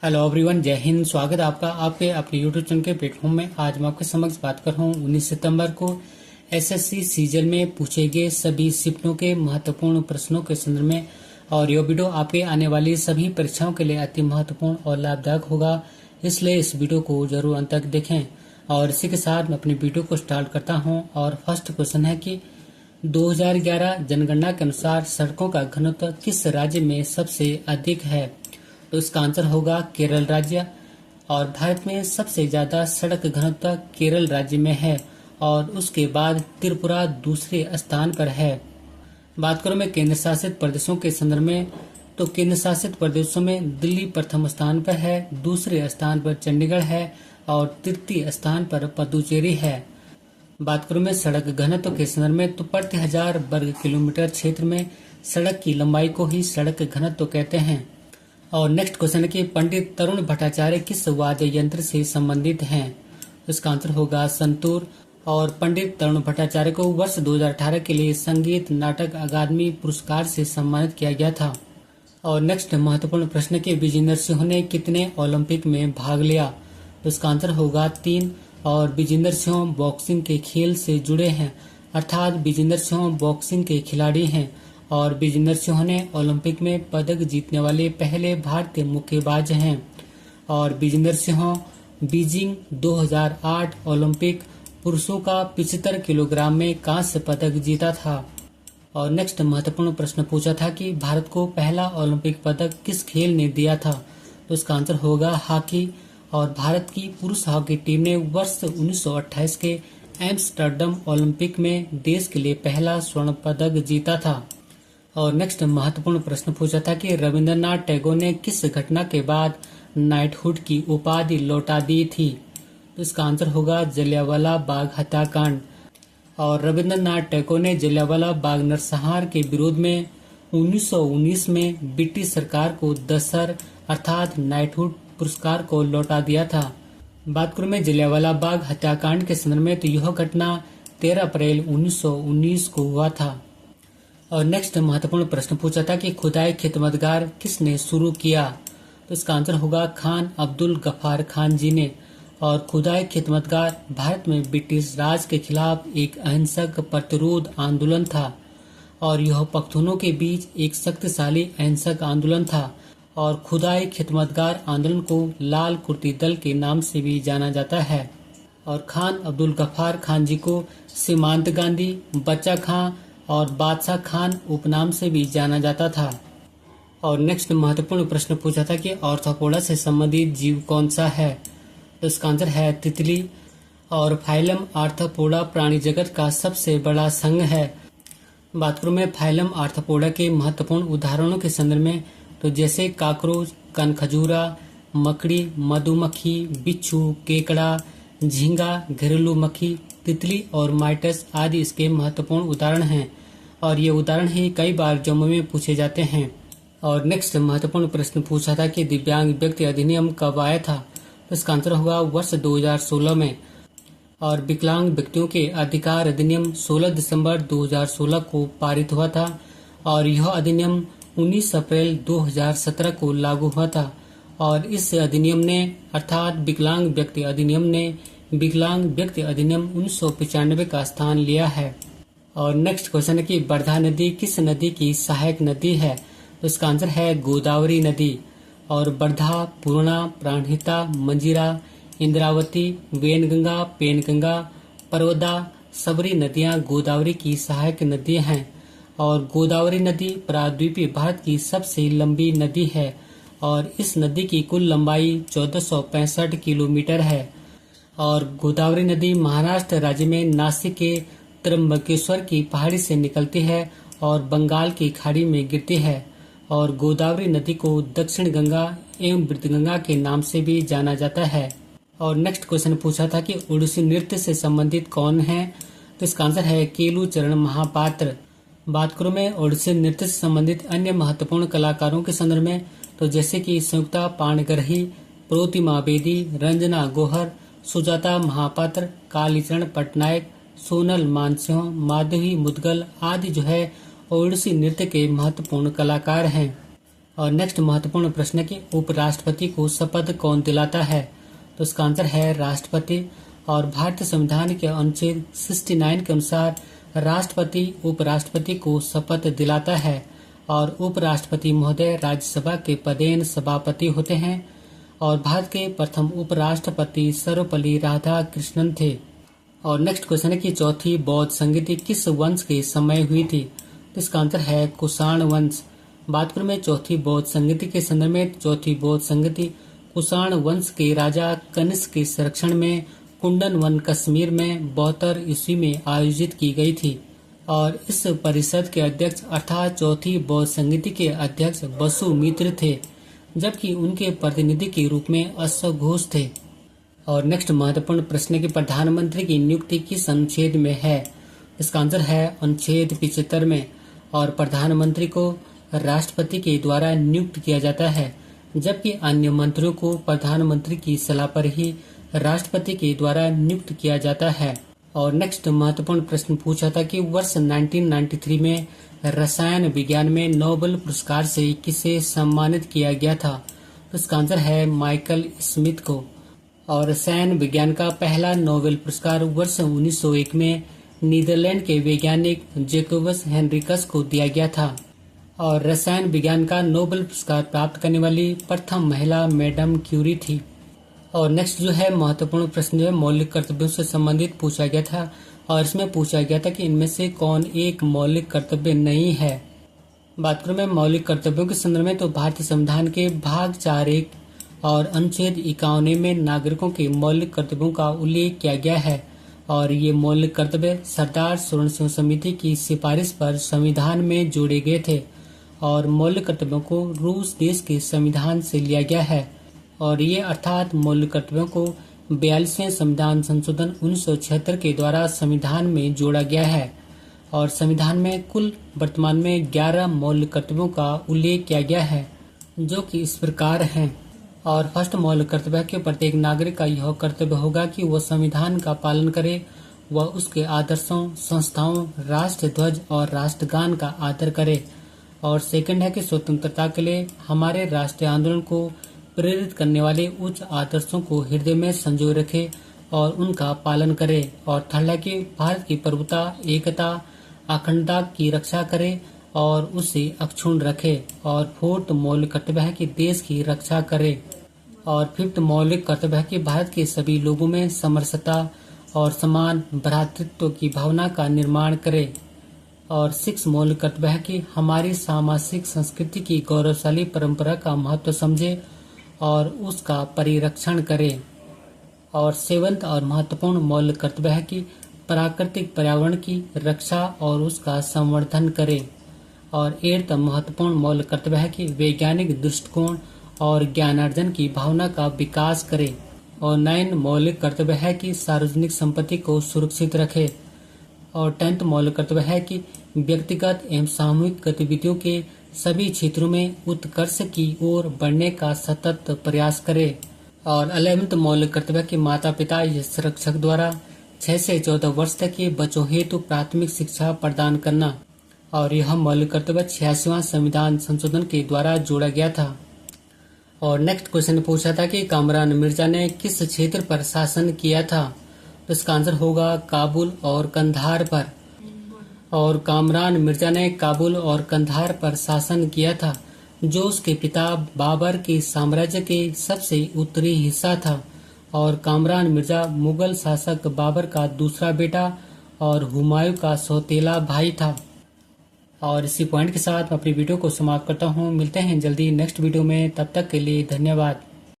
Hello everyone, जय हिंद। स्वागत है आपका आपके अपने यूट्यूब चैनल के प्लेटफॉर्म में। आज मैं आपके समक्ष बात कर रहा हूँ 19 सितंबर को एसएससी सीजन में पूछे गए सभी शिफ्टों के महत्वपूर्ण प्रश्नों के संदर्भ में। और यह वीडियो आपके आने वाली सभी परीक्षाओं के लिए अति महत्वपूर्ण और लाभदायक होगा, इसलिए इस वीडियो को जरूर अंत तक देखें। और इसी के साथ मैं अपनी वीडियो को स्टार्ट करता हूँ। और फर्स्ट क्वेश्चन है कि 2011 जनगणना के अनुसार सड़कों का घनत्व किस राज्य में सबसे अधिक है? तो इसका आंसर होगा केरल राज्य। और भारत में सबसे ज्यादा सड़क घनत्व केरल राज्य में है और उसके बाद त्रिपुरा दूसरे स्थान पर है। बात करूं मैं केंद्र शासित प्रदेशों के संदर्भ में, तो केंद्र शासित प्रदेशों में दिल्ली प्रथम स्थान पर है, दूसरे स्थान पर चंडीगढ़ है और तृतीय स्थान पर पुदुचेरी है। बात करूं मैं सड़क घनत्व के संदर्भ में, तो प्रति 1000 वर्ग किलोमीटर क्षेत्र में सड़क की लंबाई को ही सड़क घनत्व कहते हैं। और नेक्स्ट क्वेश्चन है कि पंडित तरुण भट्टाचार्य किस वाद्य यंत्र से संबंधित हैं? इसका आंसर होगा संतूर। और पंडित तरुण भट्टाचार्य को वर्ष 2018 के लिए संगीत नाटक अकादमी पुरस्कार से सम्मानित किया गया था। और नेक्स्ट महत्वपूर्ण प्रश्न के विजेंद्र सिंह ने कितने ओलंपिक में भाग लिया? तो इसका आंसर होगा 3। और विजेंद्र सिंह बॉक्सिंग के खेल से जुड़े हैं, अर्थात विजेंद्र सिंह बॉक्सिंग के खिलाड़ी हैं। और विजेंद्र सिंह ने ओलंपिक में पदक जीतने वाले पहले भारतीय मुक्केबाज हैं। और विजेंद्र सिंह बीजिंग 2008 ओलंपिक पुरुषों का 75 किलोग्राम में कांस्य पदक जीता था। और नेक्स्ट महत्वपूर्ण प्रश्न पूछा था कि भारत को पहला ओलंपिक पदक किस खेल ने दिया था? तो इसका आंसर होगा हॉकी। और भारत की पुरुष हॉकी टीम ने वर्ष 1928 के एम्स्टर्डम ओलंपिक में देश के लिए पहला स्वर्ण पदक जीता था। और नेक्स्ट महत्वपूर्ण प्रश्न पूछा था कि रविंद्रनाथ टैगोर ने किस घटना के बाद नाइटहुड की उपाधि लौटा दी थी? तो इसका आंसर होगा जलियांवाला बाग हत्याकांड। और रविंद्रनाथ टैगोर ने जलियांवाला बाग नरसंहार के विरोध में 1919 में ब्रिटिश सरकार को दशहर अर्थात नाइटहुड पुरस्कार को लौटा दिया था। बात करूं मैं जलियांवाला बाग हत्याकांड के संदर्भ में, तो यह घटना 13 अप्रैल 1919 को हुआ था। और नेक्स्ट महत्वपूर्ण प्रश्न पूछा था कि खुदाई खिदमतगार किसने शुरू किया? तो इसका आंसर होगा खान अब्दुल गफ्फार खान जी ने। और खुदाई खिदमतगार भारत में ब्रिटिश राज के खिलाफ एक अहिंसक प्रतिरोध आंदोलन था और यह पख्तूनों के बीच एक शक्तिशाली अहिंसक आंदोलन था। और खुदाई खिदमतगार आंदोलन को लाल कुर्ती दल के नाम से भी जाना जाता है। और खान अब्दुल गफ्फार खान जी को सीमांत गांधी, बच्चा खां और बादशाह खान उपनाम से भी जाना जाता था। और नेक्स्ट महत्वपूर्ण प्रश्न पूछा था कि ऑर्थोपोडा से संबंधित जीव कौन सा है? तो इसका आंसर है तितली। और फाइलम आर्थ्रोपोडा प्राणी जगत का सबसे बड़ा संघ है। बात करूं मैं फाइलम आर्थ्रोपोडा के महत्वपूर्ण उदाहरणों के संदर्भ में, तो जैसे काकरोच, कनखजूरा, मकड़ी, मधुमक्खी, बिच्छू, केकड़ा, झींगा, घरेलू मक्खी, तितली और माइटस आदि इसके महत्वपूर्ण उदाहरण हैं। और ये उदाहरण ही कई बार जम्मू में पूछे जाते हैं। और नेक्स्ट महत्वपूर्ण प्रश्न पूछा था कि दिव्यांग व्यक्ति अधिनियम कब आया था? तो इसका आंसर होगा वर्ष 2016 में। और विकलांग व्यक्तियों के अधिकार अधिनियम 16 दिसंबर 2016 को पारित हुआ था। और यह अधिनियम 19 अप्रैल 2017 को लागू हुआ था। और इस अधिनियम ने अर्थात विकलांग व्यक्ति अधिनियम ने विकलांग व्यक्ति अधिनियम 1995 का स्थान लिया है। और नेक्स्ट क्वेश्चन है कि वर्धा नदी किस नदी की सहायक नदी है? तो इसका आंसर है गोदावरी नदी। और वर्धा, पूर्णा, प्राणहिता, मंजीरा, इंद्रावती, वेनगंगा, पेनगंगा, परवदा, सबरी नदियां गोदावरी की सहायक नदियां हैं। और गोदावरी नदी प्रायद्वीपीय भारत की सबसे लंबी नदी है और इस नदी की कुल लंबाई 1465 किलोमीटर है। और गोदावरी नदी महाराष्ट्र राज्य में नासिक के त्र्यंबकेश्वर की पहाड़ी से निकलती है और बंगाल की खाड़ी में गिरती है। और गोदावरी नदी को दक्षिण गंगा एवं वृद्धगंगा के नाम से भी जाना जाता है। और नेक्स्ट क्वेश्चन पूछा था कि ओडिसी नृत्य से संबंधित कौन है? तो इसका आंसर है केलू चरण महापात्र। बात करूं मैं ओडिसी नृत्य से संबंधित अन्य महत्वपूर्ण कलाकारों के संदर्भ में, तो जैसे कि संयुक्ता पाणग्रही, प्रोतिमा बेदी, रंजना गोहर, सुजाता महापात्र, कालीचरण पटनायक, सोनल मानसिंह, माधवी मुदगल आदि जो है ओडिसी नृत्य के महत्वपूर्ण कलाकार हैं। और नेक्स्ट महत्वपूर्ण प्रश्न है कि उपराष्ट्रपति को शपथ कौन दिलाता है? तो इसका आंसर है राष्ट्रपति। और भारतीय संविधान के अनुच्छेद 69 के अनुसार राष्ट्रपति उपराष्ट्रपति को शपथ दिलाता है और उपराष्ट्रपति महोदय राज्यसभा के पदेन सभापति होते हैं। और भारत के प्रथम उपराष्ट्रपति सर्वपल्ली राधाकृष्णन थे। और नेक्स्ट क्वेश्चन है कि चौथी बौद्ध संगति किस वंश के समय हुई थी? तो इसका आंसर है कुषाण वंश। बात करूं मैं चौथी बौद्ध संगति के संदर्भ में, चौथी बौद्ध संगति कुषाण वंश के राजा कनिष्क के संरक्षण में कुंडन वन कश्मीर में 72 ईस्वी में आयोजित की गई थी। और इस परिषद के अध्यक्ष अर्थात चौथी बौद्ध संगति के अध्यक्ष वसुमित्र थे, जबकि उनके प्रतिनिधि के रूप में अश्वघोष थे। और नेक्स्ट महत्वपूर्ण प्रश्न की प्रधानमंत्री की नियुक्ति किस अनुच्छेद में है? इसका आंसर है अनुच्छेद 75 में। और प्रधानमंत्री को राष्ट्रपति के द्वारा नियुक्त किया जाता है, जबकि अन्य मंत्रियों को प्रधानमंत्री की सलाह पर ही राष्ट्रपति के द्वारा नियुक्त किया जाता है। और नेक्स्ट महत्वपूर्ण प्रश्न पूछा था कि वर्ष 1993 में रसायन विज्ञान में नोबेल पुरस्कार से किसे सम्मानित किया गया था? तो इसका आंसर है माइकल स्मिथ को। और रसायन विज्ञान का पहला नोबेल पुरस्कार वर्ष 1901 में नीदरलैंड के वैज्ञानिक जैकोबस हेनरिकस को दिया गया था। और रसायन विज्ञान का नोबेल पुरस्कार प्राप्त करने वाली प्रथम महिला मैडम क्यूरी थी। और नेक्स्ट जो है महत्वपूर्ण प्रश्न जो है मौलिक कर्तव्यों से संबंधित पूछा गया था। और इसमें पूछा गया था कि इनमें से कौन एक मौलिक कर्तव्य नहीं है। बात करूं मैं मौलिक कर्तव्यों के संदर्भ में, तो भारतीय संविधान के भाग 4(1) और अनुच्छेद 51 में नागरिकों के मौलिक कर्तव्यों का उल्लेख किया गया है। और ये मौलिक कर्तव्य सरदार स्वर्ण सिंह समिति की सिफारिश पर संविधान में जोड़े गए थे। और मौलिक कर्तव्यों को रूस देश के संविधान से लिया गया है। और ये अर्थात मौलिक कर्तव्यों को 42वें संविधान संशोधन 1976 के द्वारा संविधान में जोड़ा गया है। और संविधान में कुल वर्तमान में 11 मौलिक कर्तव्यों का उल्लेख किया गया है, जो कि इस प्रकार हैं। और फर्स्ट मौलिक कर्तव्य के प्रत्येक नागरिक का यह कर्तव्य होगा कि वह संविधान का पालन करे, वह उसके आदर्शों, संस्थाओं, राष्ट्र ध्वज और राष्ट्रगान का आदर करे। और सेकंड है कि स्वतंत्रता के लिए हमारे राष्ट्रीय आंदोलन को प्रेरित करने वाले उच्च आदर्शों को हृदय में संजोए रखे और उनका पालन करे। और थर्ड है कि भारत की प्रभुता, एकता, अखंडता की रक्षा करे और उसे अक्षुण्ण रखे। और फोर्थ मौलिक कर्तव्य है कि देश की रक्षा करे। और फिफ्थ मौलिक कर्तव्य है कि भारत के सभी लोगों में समरसता और समान भ्रातृत्व की भावना का निर्माण करे। और सिक्स मौलिक कर्तव्य है कि हमारी सामाजिक संस्कृति की गौरवशाली परंपरा का महत्व समझे और उसका परिरक्षण करे। और सेवंथ और महत्वपूर्ण मौलिक कर्तव्य है कि प्राकृतिक पर्यावरण की रक्षा और उसका संवर्धन करे। और एट्थ महत्वपूर्ण मौलिक कर्तव्य है कि वैज्ञानिक दृष्टिकोण और ज्ञानार्जन की भावना का विकास करे। और 9 मौलिक कर्तव्य है कि सार्वजनिक संपत्ति को सुरक्षित रखे। और 10th मौलिक कर्तव्य है कि व्यक्तिगत एवं सामूहिक गतिविधियों के सभी क्षेत्रों में उत्कर्ष की ओर बढ़ने का सतत प्रयास करे। और 11th मौलिक कर्तव्य के माता पिता या संरक्षक द्वारा 6 से 14 वर्ष तक के बच्चों हेतु प्राथमिक शिक्षा प्रदान करना। और यह मौलिक कर्तव्य 86वां संविधान संशोधन के द्वारा जोड़ा गया था। और नेक्स्ट क्वेश्चन पूछा था कि कामरान मिर्जा ने किस क्षेत्र पर शासन किया था? तो इसका आंसर होगा काबुल और कंधार पर। और कामरान मिर्जा ने काबुल और कंधार पर शासन किया था, जो उसके पिता बाबर के साम्राज्य के सबसे उत्तरी हिस्सा था। और कामरान मिर्जा मुगल शासक बाबर का दूसरा बेटा और हुमायूं का सौतेला भाई था। और इसी पॉइंट के साथ मैं अपनी वीडियो को समाप्त करता हूँ। मिलते हैं जल्दी नेक्स्ट वीडियो में, तब तक के लिए धन्यवाद।